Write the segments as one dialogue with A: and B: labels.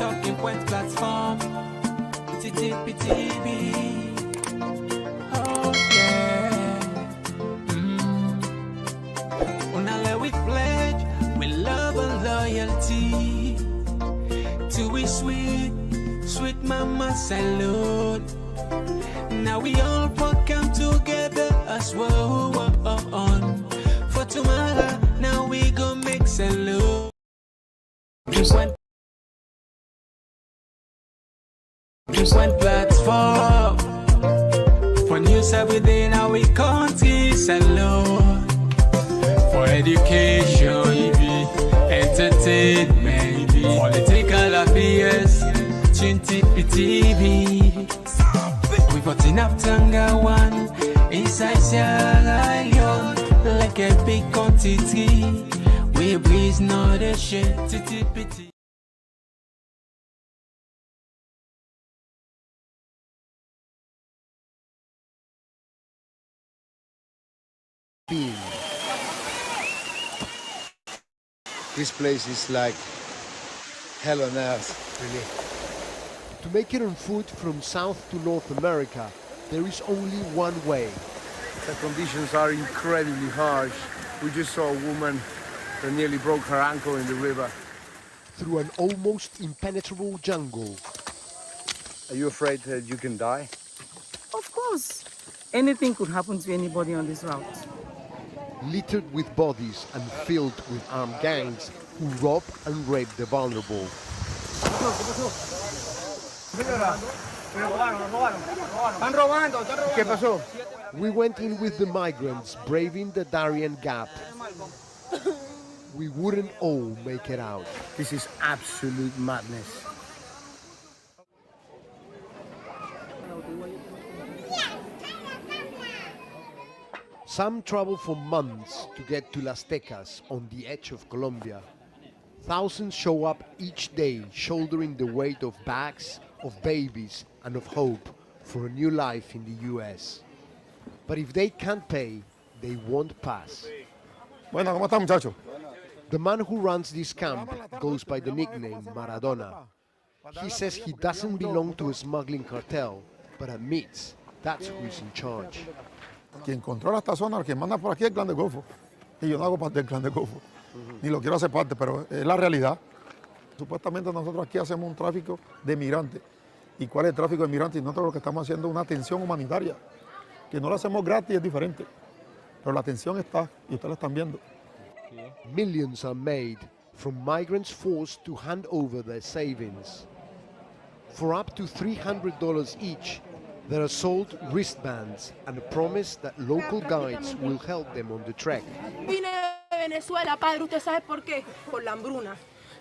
A: talking point platform. TTPTV. Oh yeah. Unale we pledge with love and loyalty to we sweet, sweet mama salute. Now we all come together as one. For tomorrow, now we gon' make salute. Just one platform. For news every day, now we country salute. For education, entertainment, political affairs, TV. We got enough Tanga one inside Sierra Leone, like a big quantity. We breeze not a shit.
B: This place is like hell on earth, really.
C: To make it on foot from South to North America, there is only one way.
B: The conditions are incredibly harsh. We just saw a woman that nearly broke her ankle in the river.
C: Through an almost impenetrable jungle.
B: Are you afraid that you can die?
D: Of course. Anything could happen to anybody on this route.
C: Littered with bodies and filled with armed gangs who rob and rape the vulnerable. We went in with the migrants braving the Darien Gap. We wouldn't all make it out.
B: This is absolute madness.
C: Some travel for months to get to Las Tecas on the edge of Colombia. Thousands show up each day shouldering the weight of bags, of babies and of hope for a new life in the US. But if they can't pay, they won't pass.
E: Bueno, ¿cómo está, muchacho?
C: The man who runs this camp goes by the nickname Maradona. He says he doesn't belong to a smuggling cartel, but admits that's who is in charge.
E: Quien controla esta zona, quien manda por aquí es el Clan del Golfo. Y yo no hago parte del Clan del Golfo. Ni lo quiero hacer parte, pero es la realidad. Supuestamente nosotros aquí hacemos un tráfico de migrantes. ¿Y cuál es el tráfico de migrantes? Nosotros lo que estamos haciendo es una atención humanitaria. Que no lo hacemos gratis, es diferente. Pero la atención está, y ustedes la están viendo.
C: Millions are made from migrants forced to hand over their savings. For up to $300 each, there are sold wristbands and a promise that local guides will help them on the trek.
F: Vine de Venezuela, padre, ¿usted sabe por qué? Por la hambruna.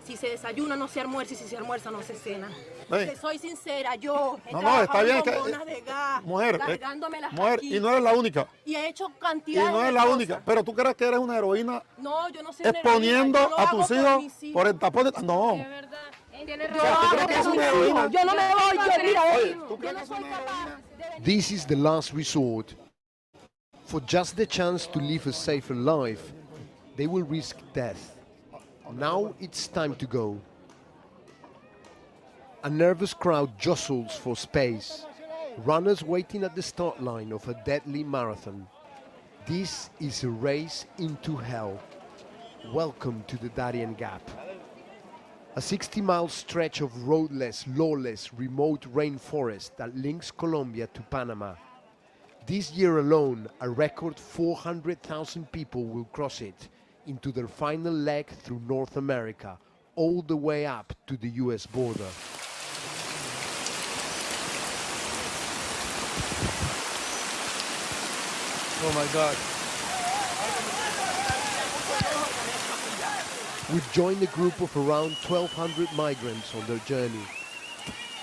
F: Si se desayuna no se almuerza y si se almuerza no se cena.
E: Hey.
F: Soy sincera, yo he
E: No, está bien,
F: con bombas de gas,
E: mujer,
F: cargándomelas
E: mujer,
F: aquí.
E: y no eres la única.
F: Y he hecho
E: Y
F: cantidades
E: no
F: de
E: es la
F: cosas.
E: única. Pero tú crees que eres una heroína
F: No, yo no soy una
E: exponiendo
F: heroína, yo lo
E: a
F: hago
E: tus
F: por
E: hijos
F: mis hijos.
E: por el tapón de... No.
F: Yo
E: ¿tú
F: hago
E: crees que es
F: por
E: una
F: mis
E: heroína?
F: hijos. Yo no me voy, yo mira,
E: Oye, ¿tú
F: yo
E: crees
F: no
E: que es
F: soy
E: una
F: capaz
E: heroína?
F: de venir.
C: This is the last resort. For just the chance to live a safer life, they will risk death. Now it's time to go. A nervous crowd jostles for space, runners waiting at the start line of a deadly marathon. This is a race into hell. Welcome to the Darien Gap. A 60-mile stretch of roadless, lawless, remote rainforest that links Colombia to Panama. This year alone, a record 400,000 people will cross it into their final leg through North America, all the way up to the US border.
B: Oh my God.
C: We've joined a group of around 1,200 migrants on their journey.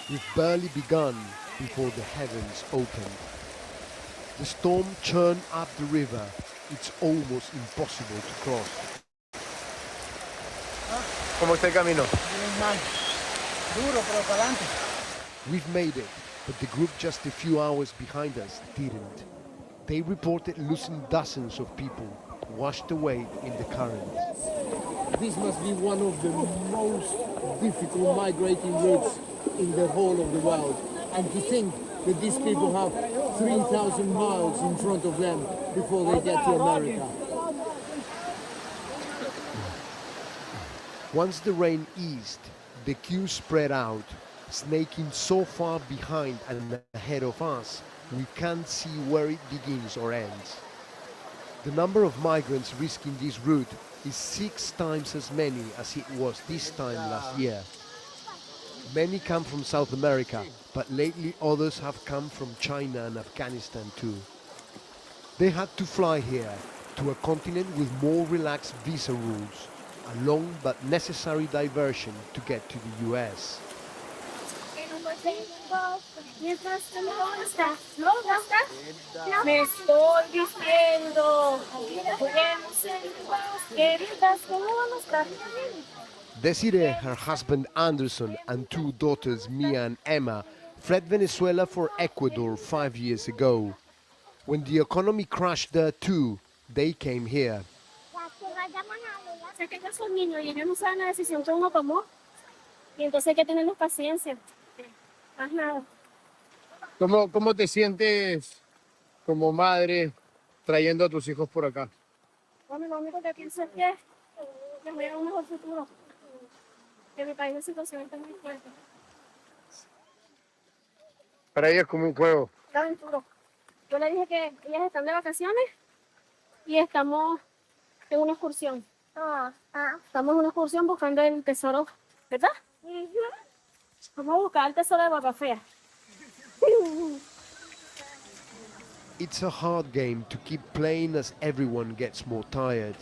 C: We've barely begun before the heavens opened. The storm churned up the river. It's almost impossible to cross.
B: ¿Cómo está el camino?
D: Duro, pero para adelante.
C: We've made it, but the group just a few hours behind us didn't. They reported losing dozens of people, washed away in the current.
G: This must be one of the most difficult migrating routes in the whole of the world. And to think that these people have 3,000 miles in front of them before they get to America.
C: Once the rain eased, the queue spread out, snaking so far behind and ahead of us, we can't see where it begins or ends. The number of migrants risking this route is 6 times as many as it was this time last year. Many come from South America, but lately others have come from China and Afghanistan too. They had to fly here, to a continent with more relaxed visa rules, a long but necessary diversion to get to the US.
H: Me estoy diciendo,
C: Desiree, her husband Anderson, and 2 daughters Mia and Emma fled Venezuela for Ecuador 5 years ago. When the economy crashed there too, they came here.
H: Sé que ellos son niños y ellos no saben la decisión que uno tomó. Y entonces hay que tenernos paciencia. Más nada.
B: ¿Cómo te sientes como madre trayendo a tus hijos por acá?
H: Bueno, lo único que pienso es que me da un mejor futuro. Que mi país la situación está muy fuerte.
B: Para ella es como un juego.
H: Está aventura. Yo le dije que ellas están de vacaciones y estamos en una excursión. Estamos en una excursión buscando el tesoro, ¿verdad? Vamos a buscar el tesoro de Baba Fea.
C: It's a hard game to keep playing as everyone gets more tired.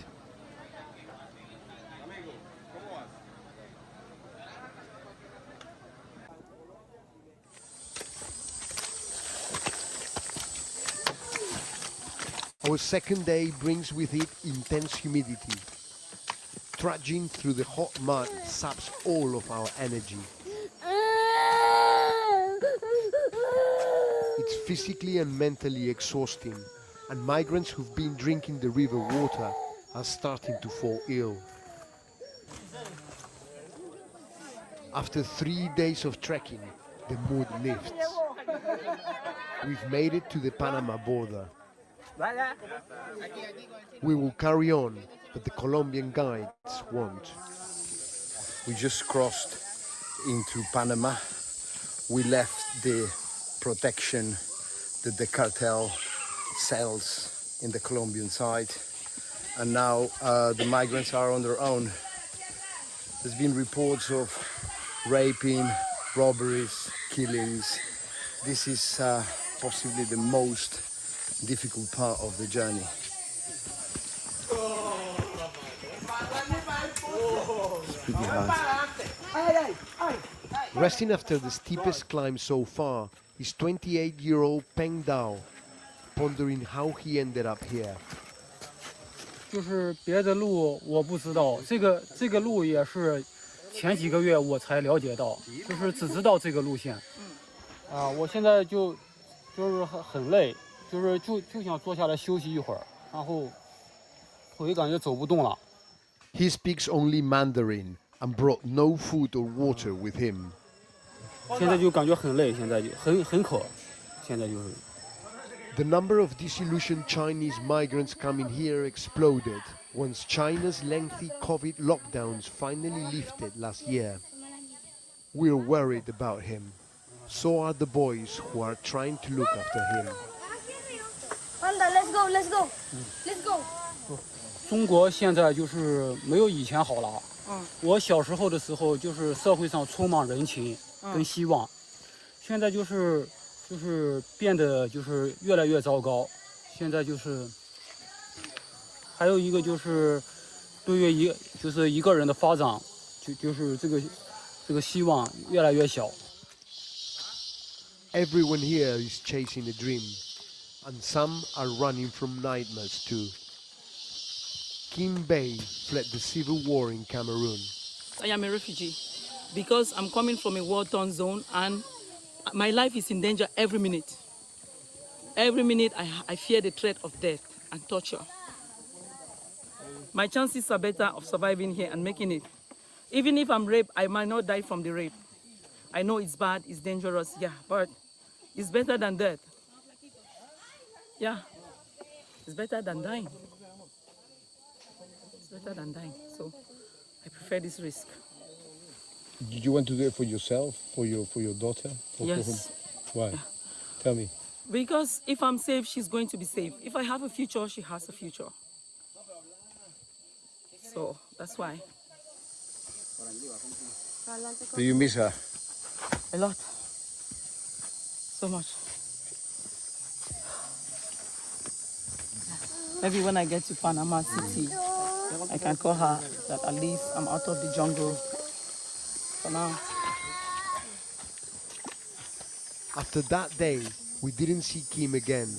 C: Our second day brings with it intense humidity. Trudging through the hot mud saps all of our energy. It's physically and mentally exhausting, and migrants who've been drinking the river water are starting to fall ill. After 3 days of trekking, the mood lifts. We've made it to the Panama border. We will carry on, but the Colombian guides won't.
B: We just crossed into Panama. We left the protection that the cartel sells in the Colombian side, and now the migrants are on their own. There's been reports of raping, robberies, killings. This is possibly the most difficult part of the journey. It's pretty hard.
C: Resting after the steepest climb so far is 28-year-old Peng Dao, pondering how he ended up here.
I: 就是别的路我不知道，这个路也是前几个月我才了解到，就是只知道这个路线。我现在就是很累，就想坐下来休息一会儿，然后我就感觉走不动了。
C: He speaks only Mandarin and brought no food or water with him.
I: 现在就感觉很累，现在就很渴，现在就是。
C: The number of disillusioned Chinese migrants coming here exploded once China's lengthy COVID lockdowns finally lifted last year. We're worried about him. So are the boys who are trying to look after him.
H: Anda, let's go.
I: 中国现在就是没有以前好了。我小时候的时候，就是社会上充满人情跟希望，现在就是变得就是越来越糟糕。现在就是还有一个就是对于一个人的发展，就是这个希望越来越小。
C: Everyone here is chasing a dream, and some are running from nightmares too. Kim Bay fled the civil war in Cameroon.
D: I am a refugee because I'm coming from a war-torn zone and my life is in danger every minute. Every minute I fear the threat of death and torture. my chances are better of surviving here and making it. Even if I'm raped, I might not die from the rape. I know it's bad, it's dangerous, yeah, but it's better than death. Yeah, it's better than dying. It's better than dying, so I prefer this risk.
C: Did you want to do it for yourself, for your daughter? Or
D: Yes.
C: Why?
D: Yeah.
C: Tell me.
D: Because if I'm safe, she's going to be safe. If I have a future, she has a future. So that's why.
C: Do you miss her?
D: A lot. So much. Maybe when I get to Panama City, I can call her that at least I'm out of the jungle for now.
C: After that day, we didn't see Kim again.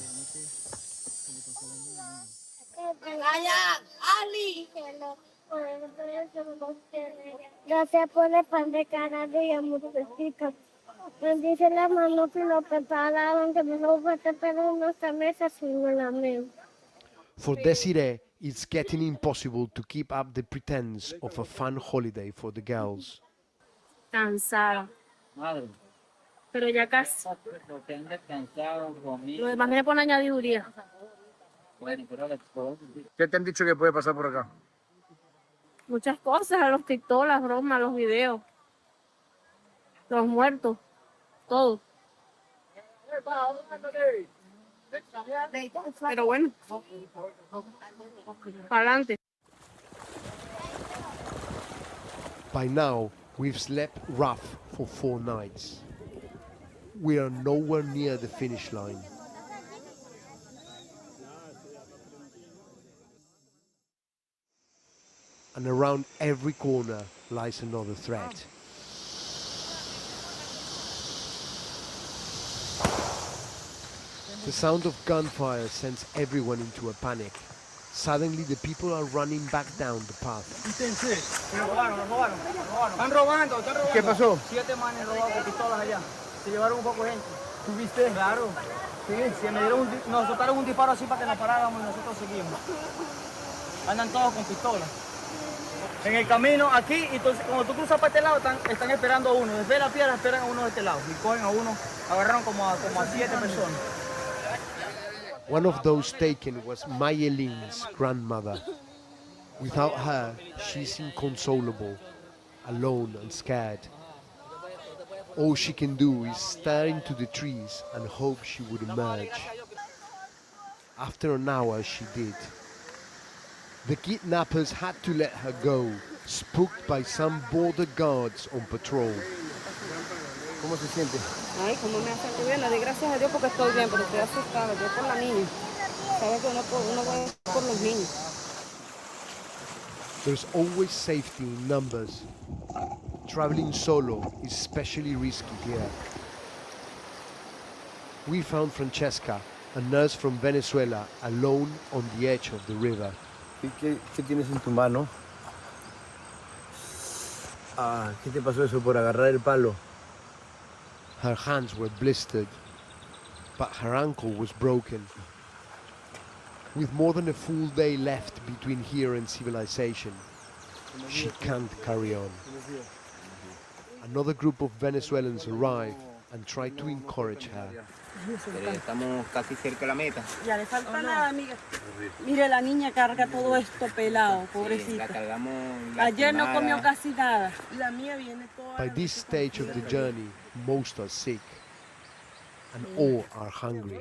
H: Gracias por el pan de cada día, muchos besitos. Bendice las manos que lo prepararon, que me lo fuerte, pero nuestra mesa sin el amén.
C: For Desiree, it's getting impossible to keep up the pretense of a fun holiday for the girls.
H: Cansada. Pero ya casi. Lo demás viene por añadiduría.
B: ¿Qué te han dicho que puede pasar por acá?
H: Muchas cosas, los TikTok, las bromas, los videos. Los muertos. Todo. Pero bueno. Adelante.
C: By now, we've slept rough for 4 nights. We are nowhere near the finish line. And around every corner lies another threat. The sound of gunfire sends everyone into a panic. Suddenly, the people are running back down the path.
B: ¿Qué pasó?
J: 7 manes robados con pistolas allá. Se llevaron un poco de gente. ¿Tú viste? Claro. Sí, nos soltaron un disparo así para que nos paráramos y nosotros seguimos. Andan todos con pistolas. En el camino aquí, entonces cuando tú cruzas para este lado, están esperando a uno. Desde la piedra esperan a uno de este lado. Y cogen a uno, agarraron como a 7 personas.
C: One of those taken was Mayeline's grandmother. Without her, she's inconsolable, alone and scared. All she can do is stare into the trees and hope she would emerge. After an hour, she did. The kidnappers had to let her go, spooked by some border guards on patrol.
B: ¿Cómo se siente?
K: Ay, cómo me hace bien. Le doy gracias a Dios porque estoy bien, pero estoy asustada. Yo por la niña. Sabes que uno va por los niños.
C: There's always safety in numbers. Traveling solo is especially risky here. We found Francesca, a nurse from Venezuela, alone on the edge of the river.
B: ¿Qué tienes en tu mano? ¿Qué te pasó eso por agarrar el palo?
C: Her hands were blistered, but her ankle was broken. With more than a full day left between here and civilization, she can't carry on. Another group of Venezuelans arrived and tried to encourage her.
J: Estamos casi cerca de la meta.
K: Ya le falta nada, amiga. Mire, la niña carga todo esto pelado, pobrecita. Ayer no comió casi nada. La mía viene toda.
C: By this stage of the journey, most are sick, and all are hungry.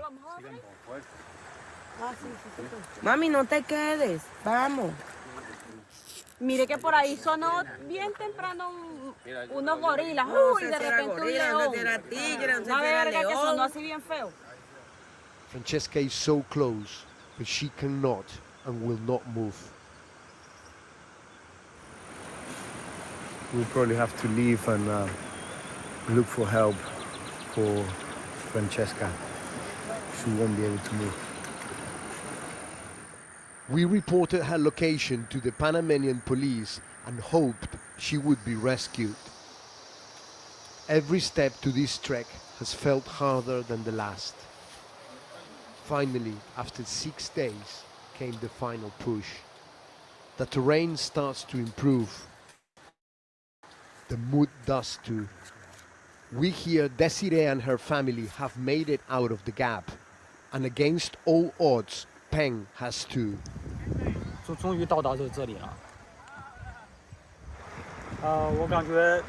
K: Mami, no te quedes. Vamos. Mire que por ahí sonó bien temprano unos gorilas. Uy, de repente un león. Una verga que sonó así bien feo.
C: Francesca is so close, but she cannot and will not move.
B: We'll probably have to leave and look for help for Francesca. She won't be able to move.
C: We reported her location to the Panamanian police and hoped she would be rescued. Every step to this trek has felt harder than the last. Finally, after 6 days, came the final push. The terrain starts to improve. The mood does too. We hear Desiree and her family have made it out of the gap, and against all odds, Peng has too.
I: 终于到达这里了。我感觉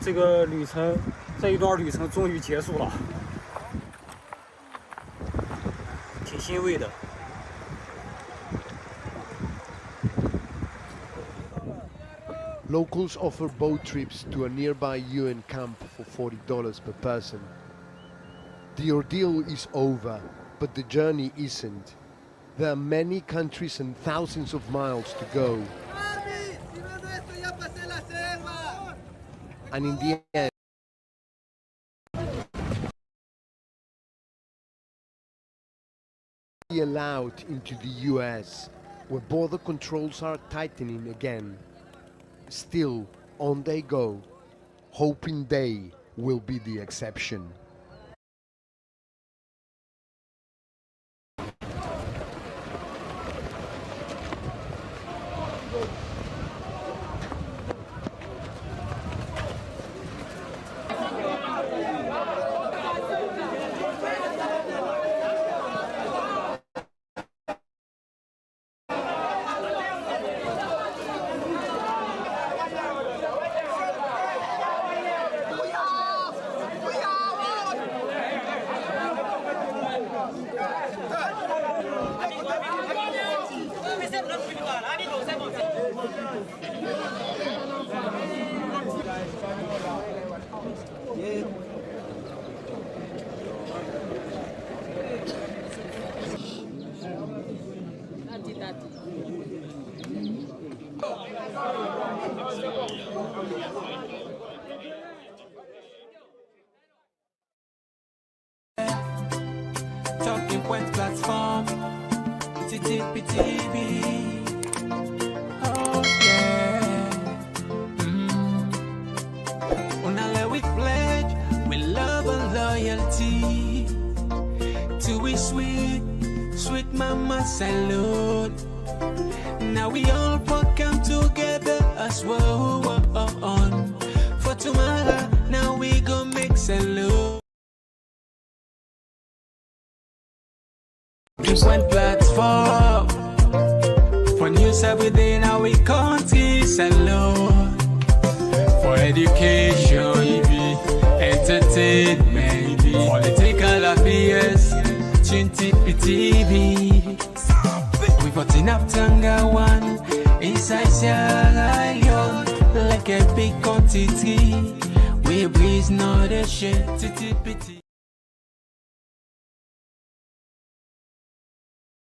I: 这个旅程，这一段旅程终于结束了，挺欣慰的。
C: Locals offer boat trips to a nearby UN camp for $40 per person. The ordeal is over, but the journey isn't. There are many countries and thousands of miles to go. And in the end, be allowed into the US, where border controls are tightening again. Still, on they go, hoping they will be the exception.
A: Talking point platform, TTPTV. Oh yeah. Unale we pledge, we love and loyalty. To we sweet, sweet mama salute. Now we all come together as well. For tomorrow, now we go make salute. Different platform for news every day in our country, salute. For education, entertainment, political affairs, TV. We got enough Tanga one inside Sierra Leone, like a big quantity. We breeze not a shit.